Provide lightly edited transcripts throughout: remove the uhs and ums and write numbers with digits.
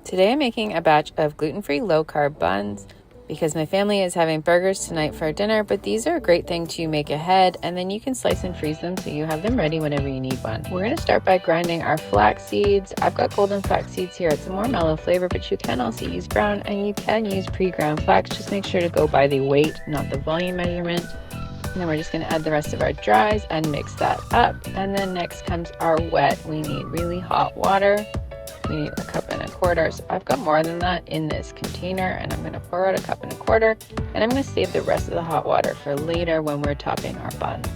Today I'm making a batch of gluten-free low-carb buns because my family is having burgers tonight for dinner, but these are a great thing to make ahead, and then you can slice and freeze them so you have them ready whenever you need one. We're going to start by grinding our flax seeds. I've got golden flax seeds here. It's a more mellow flavor, but you can also use brown, and you can use pre-ground flax. Just make sure to go by the weight, not the volume measurement. And then we're just going to add the rest of our dries and mix that up. And then next comes our wet. We need really hot water. We need 1.25 cups. So I've got more than that in this container, and I'm going to pour out 1.25 cups, and I'm going to save the rest of the hot water for later when we're topping our buns.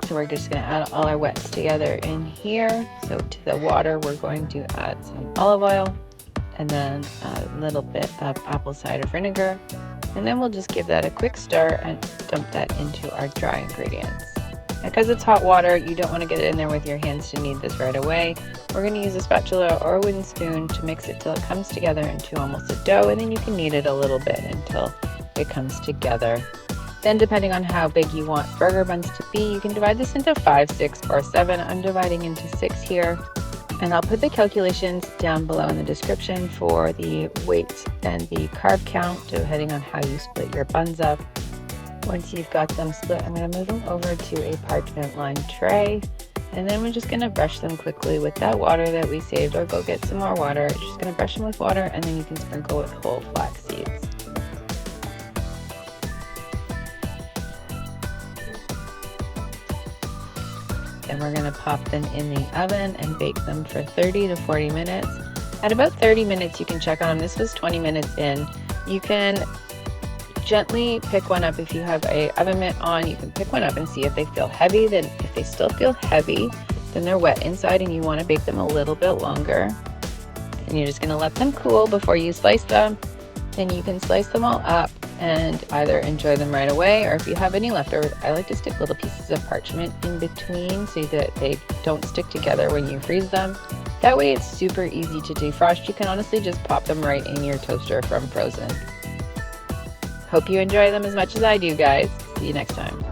So we're just going to add all our wets together in here. So to the water, we're going to add some olive oil and then a little bit of apple cider vinegar. And then we'll just give that a quick stir and dump that into our dry ingredients. Because it's hot water, you don't want to get it in there with your hands to knead this right away. We're going to use a spatula or a wooden spoon to mix it till it comes together into almost a dough, and then you can knead it a little bit until it comes together. Then depending on how big you want burger buns to be, you can divide this into 5, 6, or 7. I'm dividing into 6 here. And I'll put the calculations down below in the description for the weight and the carb count, depending on how you split your buns up. Once you've got them split, I'm going to move them over to a parchment lined tray, and then we're just going to brush them quickly with that water that we saved, or go get some more water. Just going to brush them with water, and then you can sprinkle with whole flax seeds. Then we're going to pop them in the oven and bake them for 30 to 40 minutes. At about 30 minutes, you can check on them. This was 20 minutes in. You can gently pick one up. If you have a oven mitt on, you can pick one up and see if they feel heavy. Then if they still feel heavy, then they're wet inside and you want to bake them a little bit longer. And you're just going to let them cool before you slice them. Then you can slice them all up and either enjoy them right away, or if you have any leftovers, I like to stick little pieces of parchment in between so that they don't stick together when you freeze them. That way it's super easy to defrost. You can honestly just pop them right in your toaster from frozen. Hope you enjoy them as much as I do, guys. See you next time.